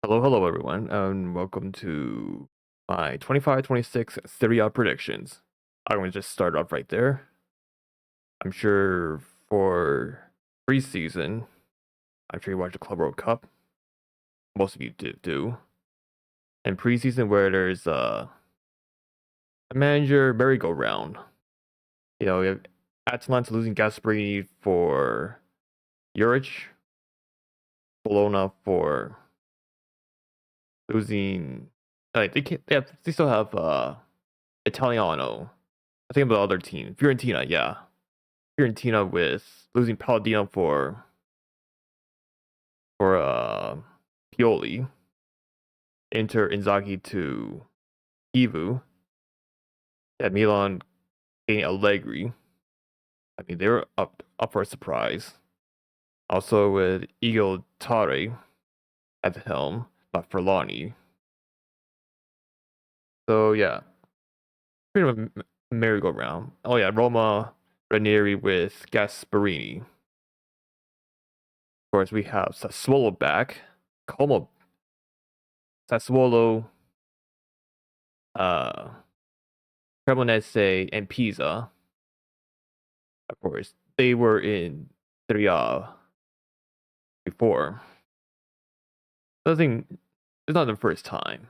Hello, everyone, and welcome to my 25-26 Serie A predictions. I'm going to just start off right there. I'm sure for preseason, I'm sure you watched the Club World Cup. Most of you do. And preseason, where there's a manager merry-go-round. We have Atalanta losing Gasperini for Juric, Bologna for losing. They still have Italiano. I think about the other team. Fiorentina, yeah. Fiorentina with losing Palladino for Pioli. Inter Inzaghi to Ivu. Yeah, Milan getting Allegri. I mean, they were up for a surprise. Also with Igor Tare at the helm, not Forlani. So yeah, pretty much merry-go-round. Oh yeah, Roma Ranieri with Gasperini. Of course, we have Sassuolo back. Como Sassuolo, uh, Cremonese, and Pisa. Of course, they were in Serie A before. Nothing. It's not the first time.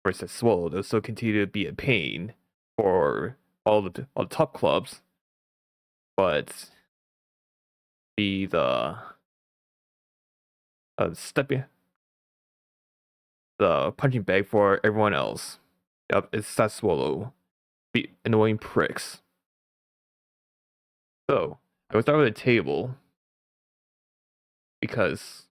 For Sassuolo, they'll still continue to be a pain for all the top clubs, but be the stepping the punching bag for everyone else. Yep, it's Sassuolo. Be annoying pricks. So I will start with a table because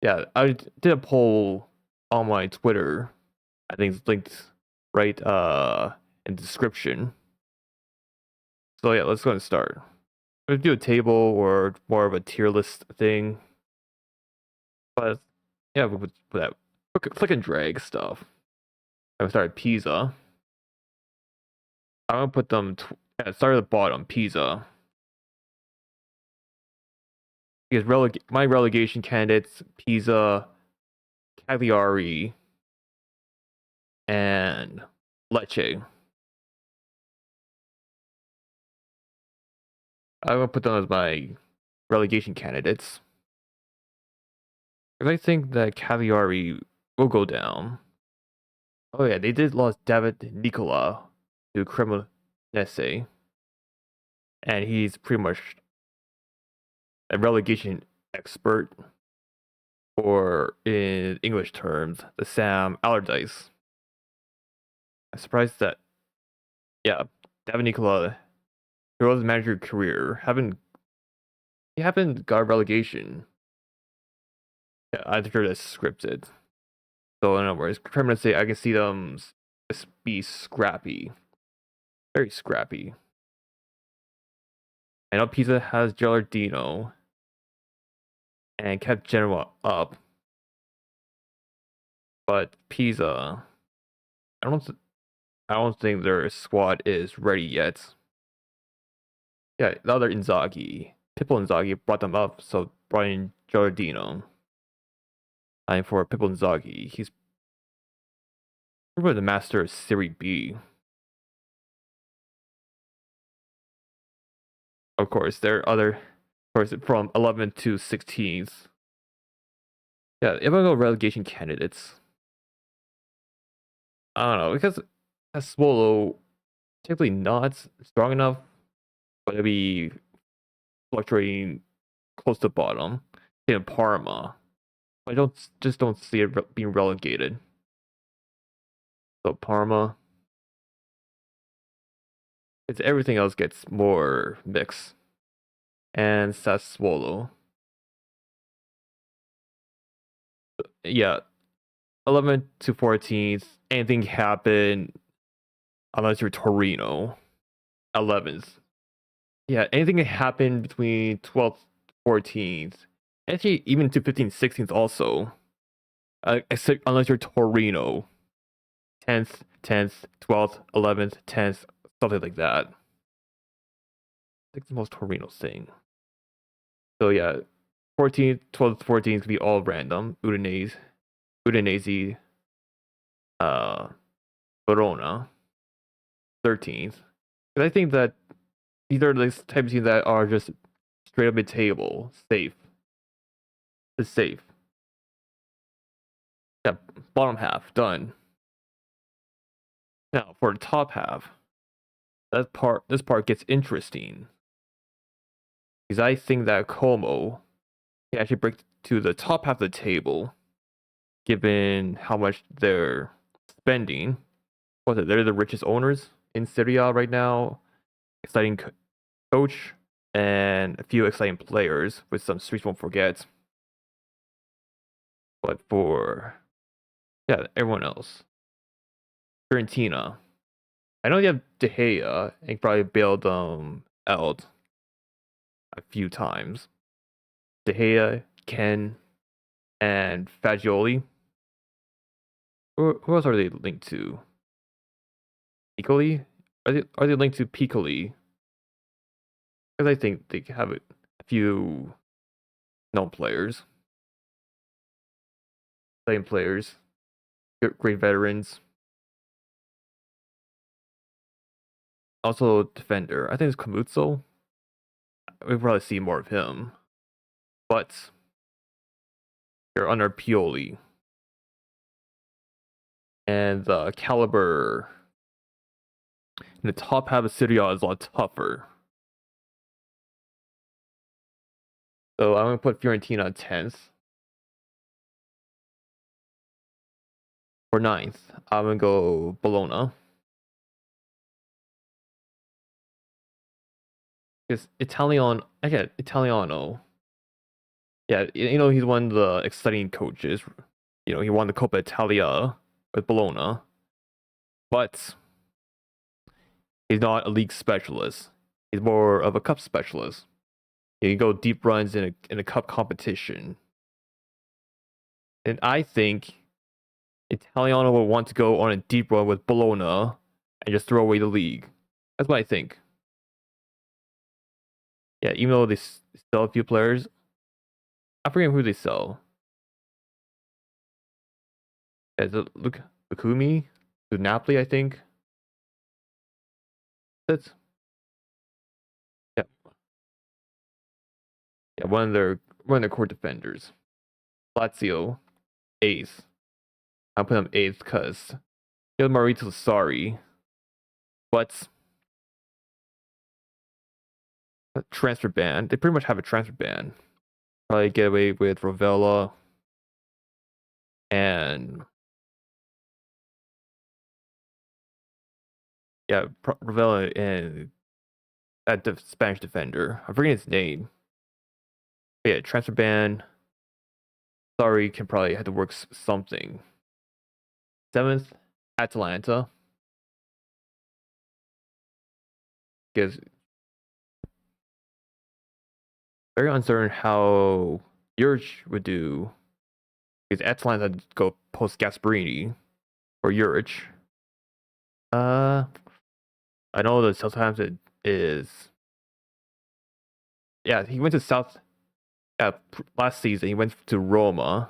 yeah, I did a poll on my Twitter. I think it's linked right in the description. So yeah, let's go and start. Let's do a table or more of a tier list thing. But yeah, we put that click and drag stuff. I will start at Pisa. I'm gonna put them start at the bottom, Pisa. Because my relegation candidates, Pisa, Cagliari, and Lecce. I'm gonna put them as my relegation candidates. Because I think that Cagliari will go down. Oh yeah, they did lost David Nicola to Cremonese. And he's pretty much a relegation expert, or in English terms, the Sam Allardyce. I'm surprised that, yeah, David Nicola, throughout his manager career, haven't got relegation. Yeah, I'm sure that's scripted. So in other words, Cremonese, I can see them be scrappy, very scrappy. I know Pisa has Gilardino and kept Genoa up, but Pisa, I don't think their squad is ready yet. Yeah, the other Inzaghi, Pippo Inzaghi brought them up, so brought in Gilardino. And for Pippo Inzaghi, he's probably the master of Serie B. Of course, there are other, of course, from 11th to 16th. Yeah, if I go relegation candidates, I don't know, because Sassuolo typically not strong enough, but it'll be fluctuating close to bottom. In Parma, I don't see it being relegated. So Parma, it's everything else gets more mixed. And Sassuolo, yeah, 11th to 14th. Anything happen unless you're Torino. 11th. Yeah, anything can happen between 12th, 14th. Actually, even to 15th, 16th also. Except unless you're Torino. 10th, 12th, 11th, 10th, something like that. I think the most Torino thing. So yeah, 14th, 12th, 14th could be all random. Udinese, uh, Verona, 13th. Because I think that these are the type of teams that are just straight up mid-table, safe. It's safe. Yeah, bottom half done. Now for the top half, this part gets interesting because I think that Como can actually break to the top half of the table, given how much they're spending. What's it? They're the richest owners in Serie A right now. Exciting coach and a few exciting players, which some streets won't forget. But for everyone else, Fiorentina. I know you have De Gea and probably bailed out a few times. De Gea, Ken, and Fagioli. Who else are they linked to? Piccoli? Are they linked to Piccoli? Because I think they have a few known players, playing players, great veterans. Also, defender. I think it's Camuzzo. We'll probably see more of him. But you're under Pioli. And the caliber in the top half of Serie A is a lot tougher. So I'm going to put Fiorentina 10th. For 9th, I'm going to go Bologna. Because Italiano. Yeah, he's one of the exciting coaches. He won the Coppa Italia with Bologna. But he's not a league specialist. He's more of a cup specialist. He can go deep runs in a cup competition. And I think Italiano will want to go on a deep run with Bologna and just throw away the league. That's what I think. Yeah, even though they sell a few players, I forget who they sell. Yeah, Lukumi to Napoli, I think. That's yeah, one of their core defenders. Lazio, 8th. I put him 8th because he has Maurizio Sarri, but a transfer ban. They pretty much have a transfer ban. Probably get away with Rovella and Rovella and that Spanish defender. I'm forgetting his name. But yeah, transfer ban. Sorry, can probably have to work something. 7th, Atalanta. Because very uncertain how Juric would do. Because Atalanta had to go post Gasperini or Juric. I know the Southampton is. Yeah, he went to South. Last season he went to Roma,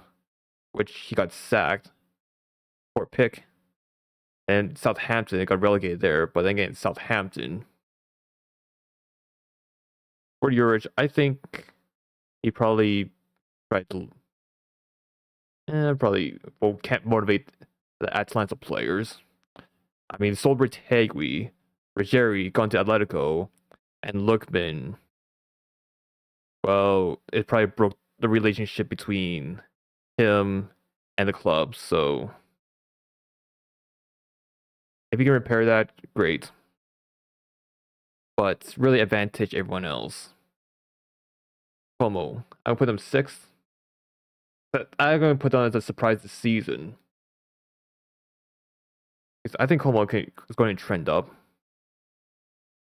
which he got sacked for a pick, and Southampton it got relegated there. But then again, Southampton for Juric, I think he probably tried to. Probably can't motivate the Atlanta players. I mean, sold Retegui, Ruggieri gone to Atletico, and Lookman. Well, it probably broke the relationship between him and the club. So if you can repair that, great. But really advantage everyone else. Como, I'll put them 6th. But I'm going to put them as a surprise this season. Because I think Como is going to trend up.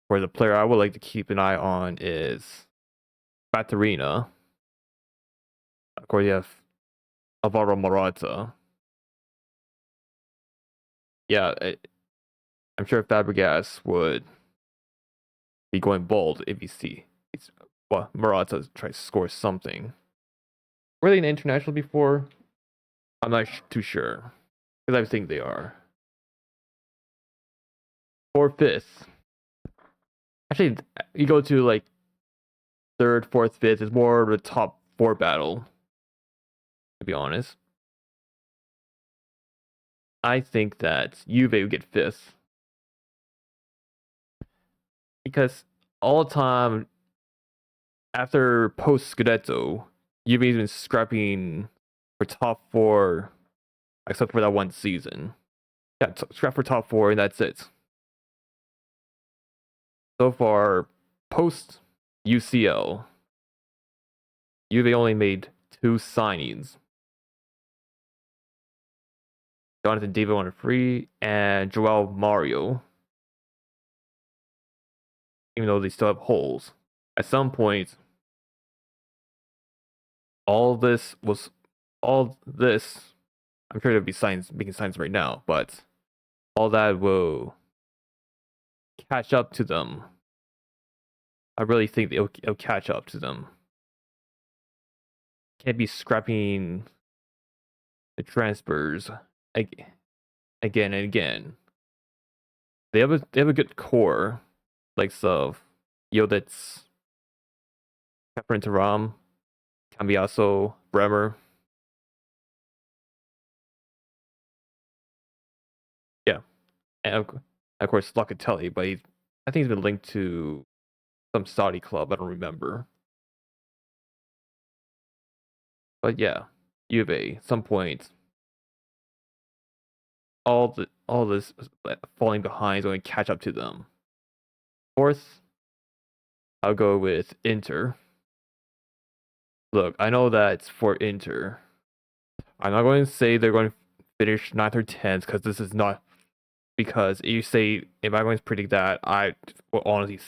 Where the player I would like to keep an eye on is Batarina. Of course, you have Alvaro Morata. Yeah, I'm sure Fabregas would be going bold if you see Morata tries to score something. Were they in international before? I'm not too sure because I think they are. Or fifth. Actually, you go to like third, fourth, fifth. It's more of the top four battle. To be honest, I think that Juve would get fifth because all time after post Scudetto, Juve's been scrapping for top four, except for that one season. Yeah, scrap for top four, and that's it. So far, post UCL, Juve only made two signings. Jonathan David on a free, and Joao Mario, even though they still have holes. At some point, all this was all this. I'm sure there'll be signs making signs right now, but all that will catch up to them. I really think it'll catch up to them. Can't be scrapping the transfers again and again. They have a good core, like of Yodits, Catherine Taram, Cambiaso, Bremer. Yeah, and of course Locatelli, but I think he's been linked to some Saudi club. I don't remember, but yeah, Juve. Some point, all this falling behind is going to catch up to them. Fourth, I'll go with Inter. Look, I know that for Inter, I'm not going to say they're going to finish ninth or tenth because this is not. Because you say if I'm going to predict that, I will honestly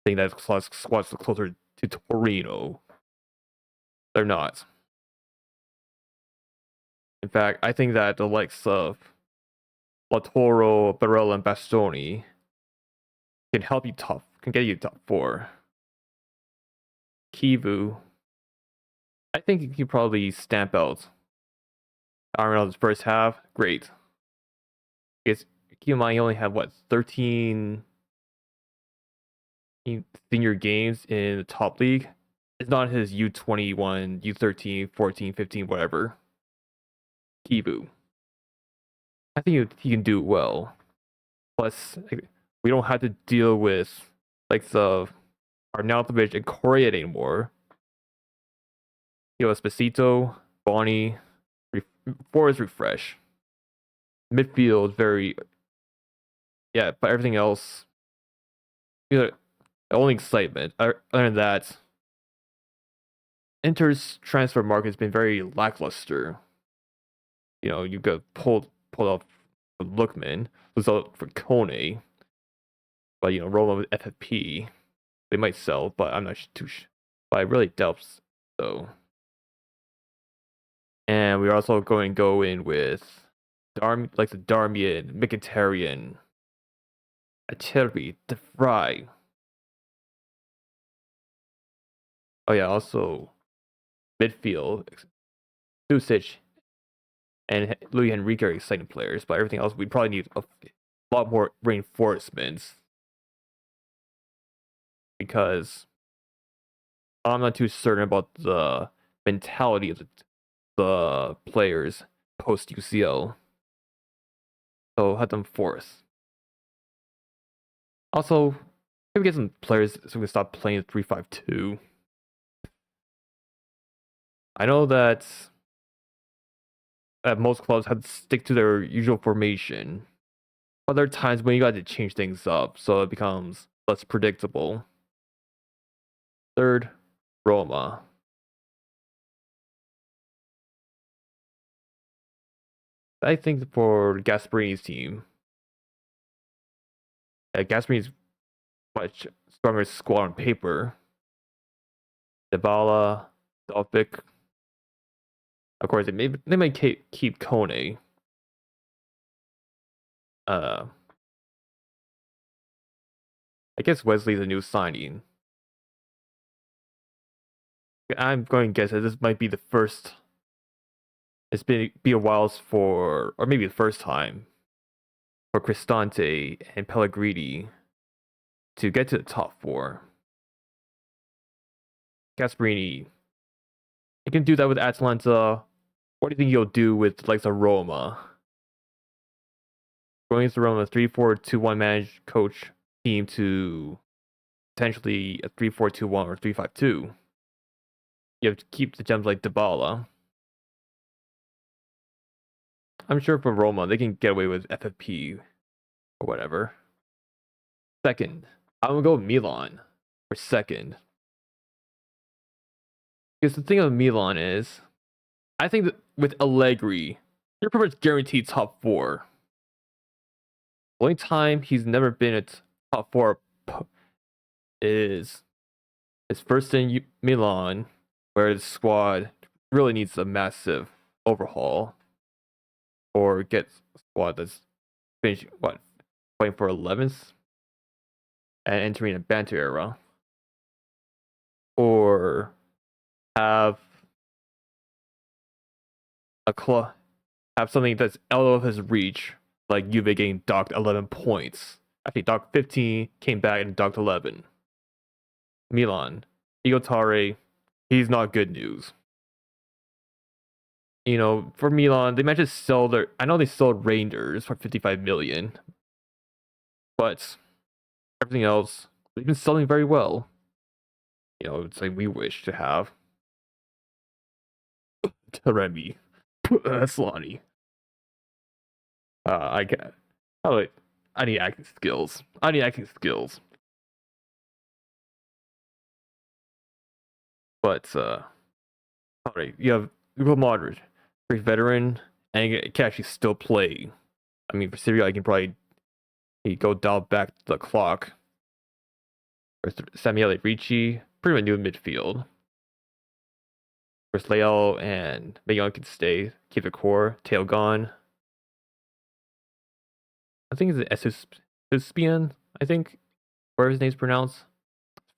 think that squad's closer to Torino. They're not. In fact, I think that the likes of Latoro, Barella, and Bastoni can get you top four. Kivu, I think you can probably stamp out Arnold's first half. Great. Because keep in mind, you only have what 13 senior games in the top league. It's not his U21, U13, 14, 15, whatever. Kivu. I think he can do well. Plus, we don't have to deal with like the Arnautovic and Correa anymore. Esposito, Bonnie, Forest refresh. Midfield very yeah, but everything else, the only excitement. Other than that, Inter's transfer market has been very lackluster. You got pulled off for Lookman, was out for Kone, but Roma with FFP, they might sell, but I'm not too sure. But I really doubt so. And we're also going to go in with the Darmian, Mkhitaryan, Acerbi, De Vrij. Oh yeah, also midfield, Susic and Luis Enrique are exciting players, but everything else we probably need a lot more reinforcements because I'm not too certain about the mentality of the players post UCL. So have them fourth. Also, maybe get some players so we can stop playing 3-5-2. I know that most clubs have to stick to their usual formation, but there are times when you got to change things up so it becomes less predictable. Third, Roma. I think for Gasperini's team, Gasperini's much stronger squad on paper. Dybala, Delphic. Of course, they might keep Kone. I guess Wesley's a new signing. I'm going to guess that this might be the first. It's been be a while for, or maybe the first time for Cristante and Pellegrini to get to the top four. Gasperini, he can do that with Atalanta. What do you think he'll do with like the Roma? Going to Roma, 3-4-2-1 managed coach team to potentially a 3-4-2-1 or 3-5-2. You have to keep the gems like Dybala. I'm sure for Roma, they can get away with FFP or whatever. Second, I'm gonna go with Milan for second. Because the thing with Milan is, I think that with Allegri, you're pretty much guaranteed top four. The only time he's never been at top four is his first in Milan, where the squad really needs a massive overhaul, or get a squad that's finishing playing for 11th and entering a banter era, or have a club have something that's out of his reach, like Juve getting docked 11 points. Actually, docked 15, came back and docked 11. Milan, Igotare, he's not good news. For Milan, they might just sell their. I know they sold Rangers for 55 million, but everything else, they've been selling very well. It's like we wish to have. Taremi, Slotty. I get. Oh, I need acting skills. But alright, you have Luka Modric, great veteran, and he can actually still play. I mean, for Serie A, I can probably go dial back the clock. Samuele Ricci, pretty much new midfield. Whereas Leal and Mayon can stay, keep the core, tail gone. I think it's Esuspian, I think, where his name's pronounced.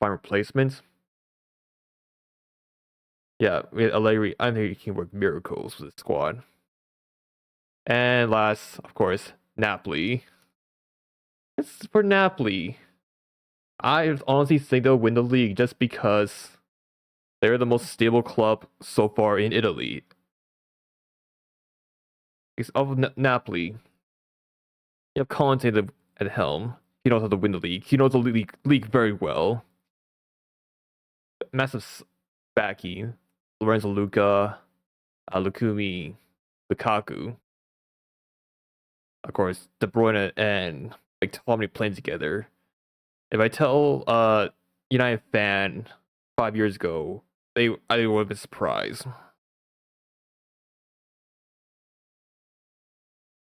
Fine replacement. Yeah, with Allegri, I think he can work miracles with the squad. And last, of course, Napoli. It's for Napoli. I honestly think they'll win the league just because they're the most stable club so far in Italy. Because of Napoli, you have Conte at the helm. He knows how to win the league. He knows the league very well. Massive backing. Lorenzo Luca, Lukumi, Lukaku. Of course, De Bruyne and like Tommy playing together. If I tell United fan 5 years ago, I would have been surprised.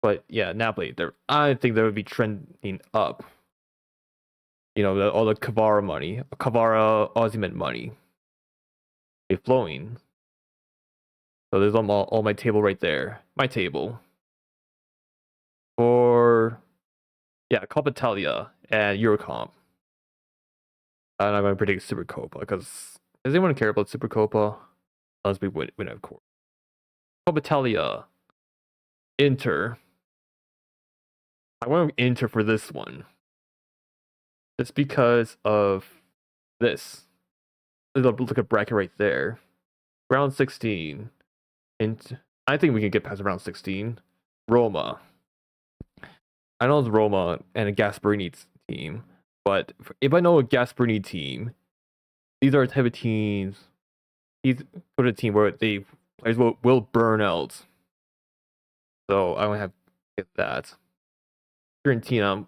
But yeah, Napoli, I think they would be trending up. All the Kvara Osimhen money, be flowing. So there's all my table right there. My table for Coppa Italia and Eurocomp. And I'm gonna predict Super Coppa because does anyone care about Super Coppa? Unless we win of course. Coppa Italia, Inter. I want Inter for this one. Just because of this. Look at bracket right there. Round 16. And I think we can get past round 16. Roma. I know it's Roma and a Gasperini team, but if I know a Gasperini team, these are the type of teams. He's put a team where players will burn out. So I don't have to get that. Fiorentina,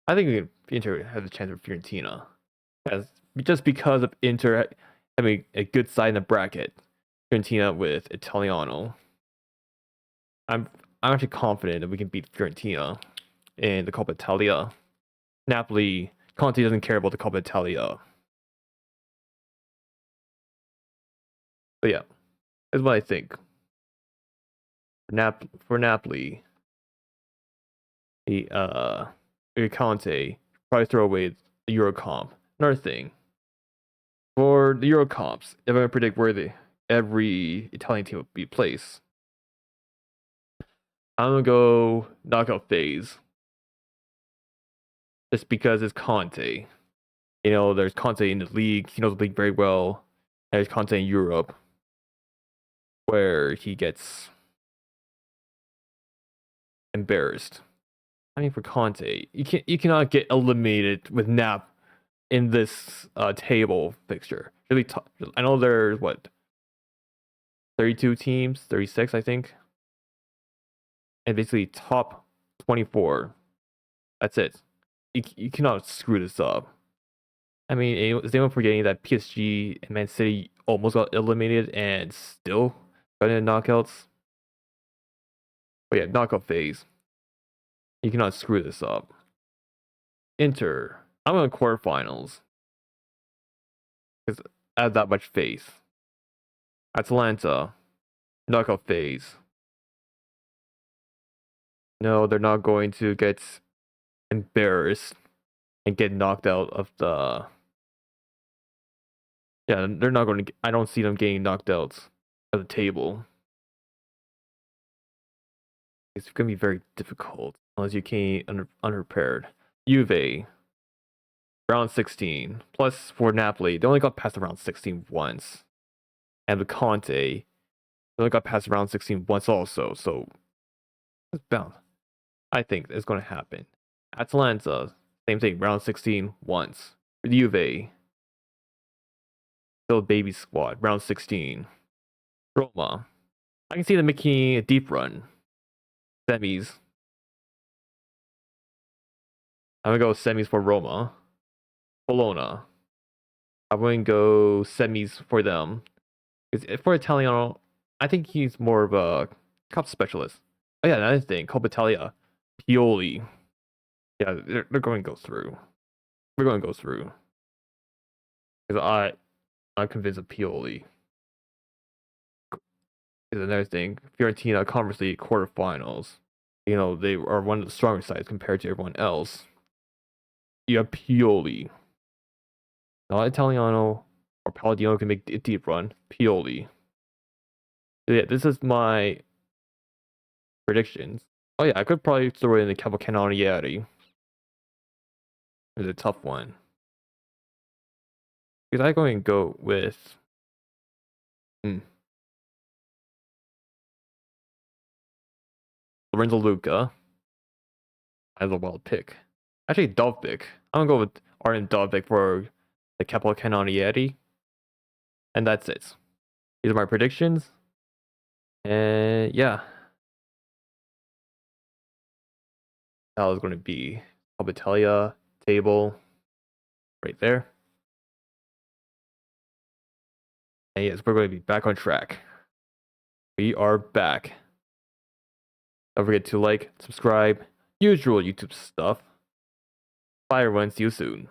I think Inter has a chance of Fiorentina, just because of Inter having a good side in the bracket. Fiorentina with Italiano. I'm actually confident that we can beat Fiorentina in the Coppa Italia. Napoli, Conte doesn't care about the Coppa Italia. But yeah, that's what I think. For Napoli, Conte probably throw away the Eurocomp. Another thing, For the Euro comps, if I'm gonna predict where every Italian team will be placed, I'm gonna go knockout phase. Just because it's Conte. There's Conte in the league. He knows the league very well. And there's Conte in Europe, where he gets embarrassed. I mean, for Conte, you cannot get eliminated with Nap in this table fixture. Really tough. I know there's 32 teams, 36, I think, and basically top 24. That's it. You cannot screw this up. I mean, is anyone forgetting that PSG and Man City almost got eliminated and still got into knockouts? But yeah, knockout phase. You cannot screw this up. Inter. I'm in quarterfinals. Because I have that much faith. Atalanta. Knockout phase. No, they're not going to get embarrassed and get knocked out of the. Yeah, they're not going to. I don't see them getting knocked out of the table. It's going to be very difficult unless you came unprepared. Juve, round 16. Plus for Napoli, they only got past the round 16 once. And with Conte, they only got past round 16 once also. So it's bound. I think it's going to happen. Atalanta, same thing, round 16 once. With Juve, still a baby squad, round 16. Roma, I can see them making a deep run. Semis. I'm going to go semis for Roma. Bologna. I'm going to go semis for them. Because for Italiano, I think he's more of a cup specialist. Oh yeah, another thing, Coppa Italia. Pioli. Yeah, they're going to go through. We're going to go through. Because I'm convinced of Pioli. Is another thing. Fiorentina Conference League quarterfinals. They are one of the stronger sides compared to everyone else. You have Pioli. Not Italiano or Palladino can make a deep run. Pioli. So yeah, this is my predictions. Oh yeah, I could probably throw in the Coppa Italia. It's a tough one. Because I'm going to go with Lorenzo Luca as a wild pick. Actually, Dovbyk. I'm going to go with Artem Dovbyk for the Coppa Italia. And that's it. These are my predictions. And yeah. That was going to be Coppa Italia table right there. And yes, we're going to be back on track. We are back. Don't forget to like, subscribe, usual YouTube stuff. Bye everyone, see you soon.